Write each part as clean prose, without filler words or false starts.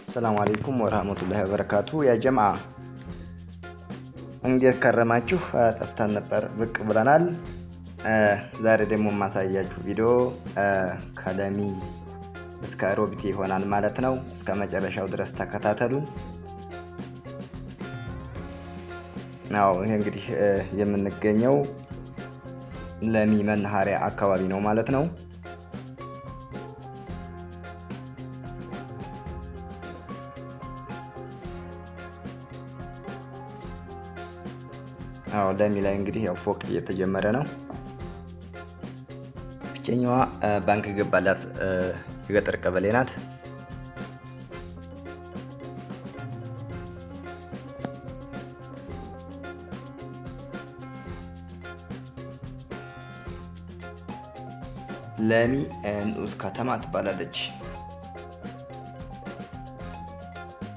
ሰላም አለይኩም ወራህመቱላሂ ወበረካቱ። ያ ጀምዓ እንዴት ከረማችሁ? ጠፍተን ነበር፣ ብቅ ብለናል። ዛሬ ደግሞ የማሳያችሁ ቪዲዮ ከለሚ እስከ ሮቢቴ ይሆናል ማለት ነው። እስከ መጨረሻው ድረስ ተከታተሉን። ይሄ እንግዲህ የምንገኘው ለሚ መናኸሪያ አካባቢ ነው ማለት ነው። ለሚ ላይ እንግዲህ ያው ፎቅ እየተጀመረ ነው። ብቸኛዋ ባንክ ገባላት የገጠር ቀበሌ ናት። ለሚ ንዑስ ከተማ ትባላለች።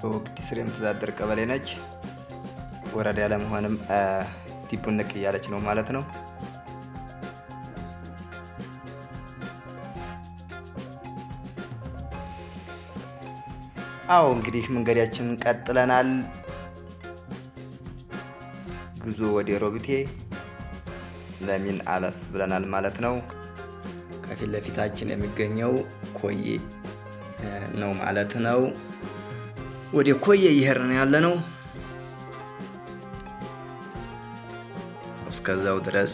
በወግዲ ስር የምትተዳደር ቀበሌ ነች። ወረዳ ለመሆንም ቲፑን ንቅ እያለች ነው ማለት ነው። እንግዲህ መንገዳችንን ቀጥለናል። ጉዞ ወደ ሮቢቴ ለሚን አለፍ ብለናል ማለት ነው። ከፊት ለፊታችን የሚገኘው ኮዬ ነው ማለት ነው። ወደ ኮዬ እየሄድን ያለ ነው። እስከዛው ድረስ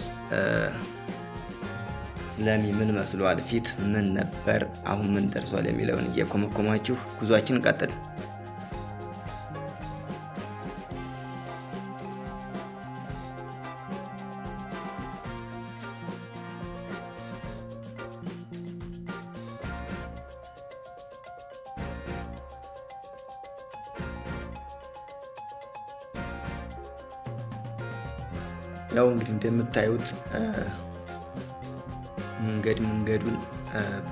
ለሚ ምን መስሏል፣ ፊት ምን ነበር፣ አሁን ምን ደርሷል የሚለውን እየኮመኮማችሁ ጉዟችን ቀጥል። ያው እንግዲህ እንደምታዩት መንገዱን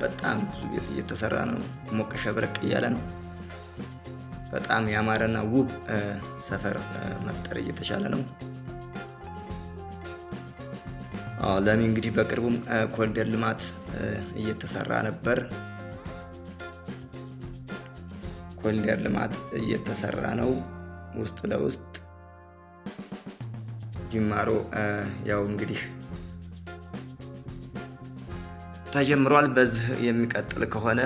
በጣም ብዙ ቤት እየተሰራ ነው። ሞቅ ሸብረቅ እያለ ነው። በጣም ያማረና ውብ ሰፈር መፍጠር እየተቻለ ነው። ለሚ እንግዲህ በቅርቡም ኮሪደር ልማት እየተሰራ ነበር። ኮሪደር ልማት እየተሰራ ነው ውስጥ ለውስጥ ጅማሮ ያው እንግዲህ ተጀምሯል። በዚህ የሚቀጥል ከሆነ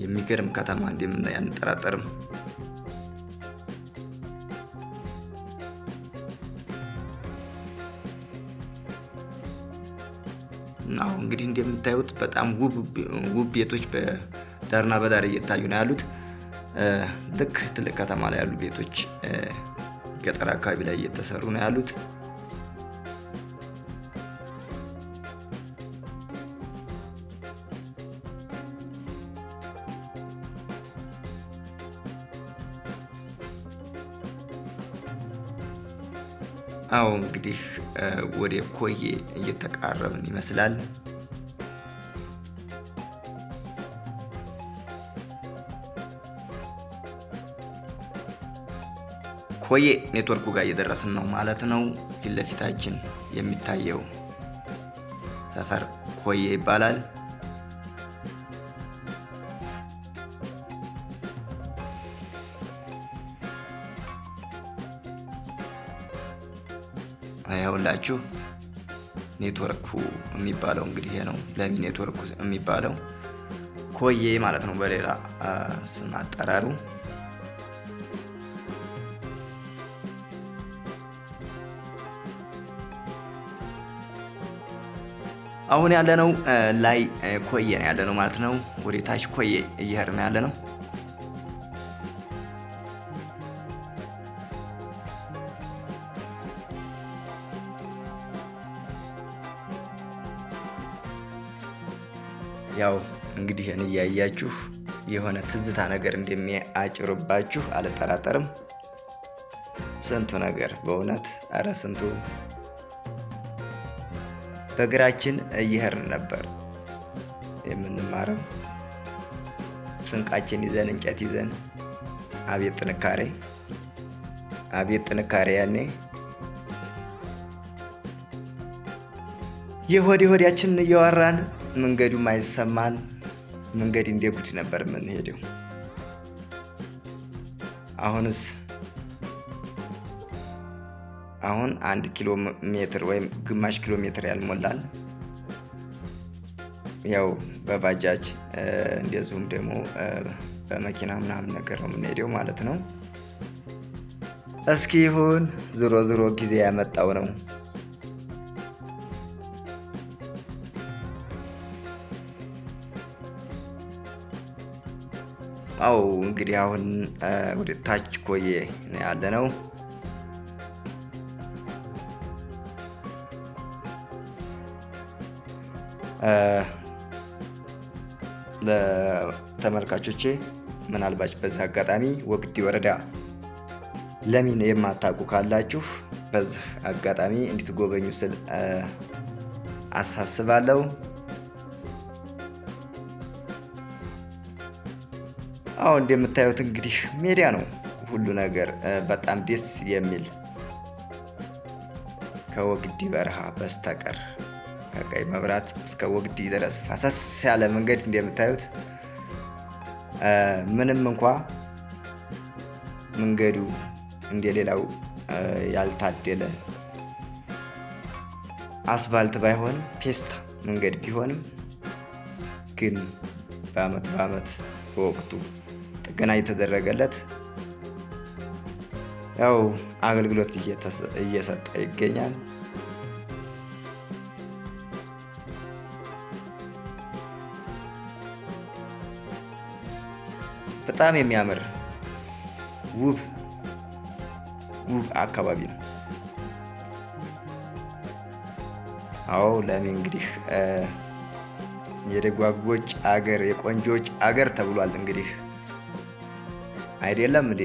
የሚገርም ከተማ እንደምናይ አንጠራጠርም። እንግዲህ እንደምታዩት በጣም ውብ ቤቶች በዳርና በዳር እየታዩ ነው ያሉት። ልክ ትልቅ ከተማ ላይ ያሉ ቤቶች ገጠር አካባቢ ላይ እየተሰሩ ነው ያሉት። እንግዲህ ወደ ኮዬ እየተቃረብን ይመስላል። ኮዬ ኔትወርኩ ጋር እየደረስን ነው ማለት ነው። ፊት ለፊታችን የሚታየው ሰፈር ኮዬ ይባላል። ያውላችሁ ኔትወርኩ የሚባለው እንግዲህ ይሄ ነው። ለሚ ኔትወርኩ የሚባለው ኮዬ ማለት ነው በሌላ ስም አጠራሩ። አሁን ያለነው ላይ ኮዬ ነው ያለነው ማለት ነው። ወደ ታች ኮዬ እየሄድን ነው ያለነው። ያው እንግዲህ እያያችሁ የሆነ ትዝታ ነገር እንደሚያጭርባችሁ አልጠራጠርም። ስንቱ ነገር በእውነት ኧረ ስንቱ በእግራችን እየሄድን ነበር የምንማረው። ስንቃችን ይዘን እንጨት ይዘን አቤት ጥንካሬ፣ አቤት ጥንካሬ ያኔ የሆድ ሆዲያችንን እያወራን መንገዱም አይሰማን መንገድ እንደ ጉድ ነበር የምንሄደው። አሁን 1 ኪሎ ሜትር ወይም ግማሽ ኪሎ ሜትር ያልሞላል። ያው በባጃጅ እንደዚሁም ደግሞ በመኪና ምናምን ነገር ነው የምንሄደው ማለት ነው። እስኪ ይሁን ዞሮ ጊዜ ያመጣው ነው። አው እንግዲህ አሁን ወደ ታች ኮዬ ነው ያለነው። ለተመልካቾቼ ምናልባት በዚህ አጋጣሚ ወግዲ ወረዳ ለሚን የማታውቁ ካላችሁ በዚህ አጋጣሚ እንድትጎበኙ ስል አሳስባለሁ። አዎ እንደምታዩት እንግዲህ ሜዳ ነው ሁሉ ነገር በጣም ደስ የሚል ከወግዲ በረሃ በስተቀር ከቀይ መብራት እስከ ወግዲ ድረስ ፈሰስ ያለ መንገድ እንደምታዩት ምንም እንኳ መንገዱ እንደሌላው ያልታደለ አስፋልት ባይሆንም ፔስታ መንገድ ቢሆንም ግን በአመት በወቅቱ ጥገና እየተደረገለት ያው አገልግሎት እየሰጠ ይገኛል። በጣም የሚያምር ውብ አካባቢ ነው። አዎ ለሚ እንግዲህ የደጓጎች አገር የቆንጆች አገር ተብሏል። እንግዲህ አይደለም እንዴ?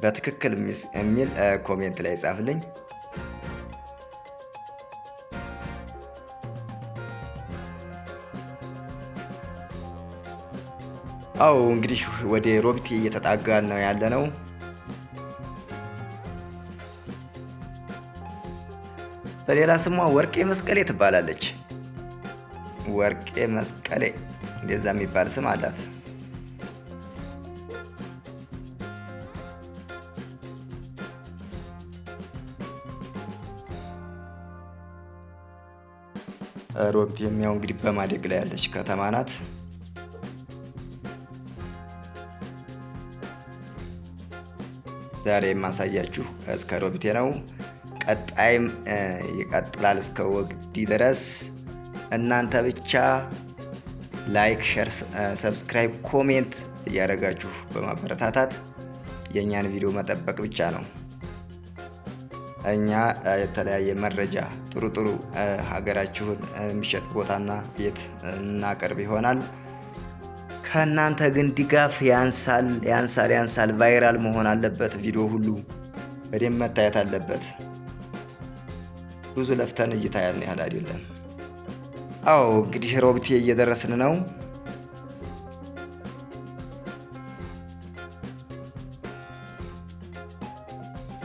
በትክክል የሚል ኮሜንት ላይ ጻፍልኝ። አዎ እንግዲህ ወደ ሮቢቴ እየተጣጋን ነው ያለነው። በሌላ ስሟ ወርቄ መስቀሌ ትባላለች። ወርቄ መስቀሌ እንደዛ የሚባል ስም አላት። ሮቢቴ የሚያው እንግዲህ በማደግ ላይ ያለች ከተማ ናት። ዛሬ የማሳያችሁ እስከ ሮቢቴ ነው። ቀጣይም ይቀጥላል እስከ ወግዲ ድረስ። እናንተ ብቻ ላይክ፣ ሼር፣ ሰብስክራይብ፣ ኮሜንት እያደረጋችሁ በማበረታታት የእኛን ቪዲዮ መጠበቅ ብቻ ነው። እኛ የተለያየ መረጃ ጥሩ ሀገራችሁን የሚሸጥ ቦታና ቤት እናቀርብ ይሆናል። ከእናንተ ግን ድጋፍ ያንሳል። ቫይራል መሆን አለበት። ቪዲዮ ሁሉ በደንብ መታየት አለበት። ብዙ ለፍተን እይታ ያን ያህል አይደለም። አዎ እንግዲህ ሮቢቴ እየደረስን ነው።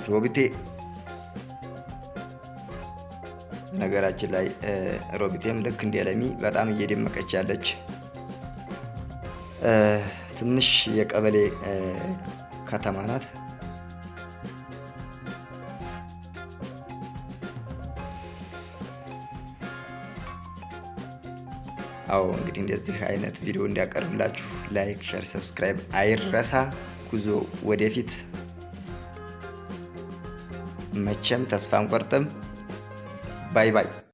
ሮቢቴ ነገራችን ላይ ሮቢቴም ልክ እንደ ለሚ በጣም እየደመቀች ያለች ትንሽ የቀበሌ ከተማ ናት። አዎ እንግዲህ እንደዚህ አይነት ቪዲዮ እንዲያቀርብላችሁ ላይክ፣ ሼር፣ ሰብስክራይብ አይረሳ። ጉዞ ወደፊት። መቼም ተስፋ አንቆርጥም። ባይ ባይ።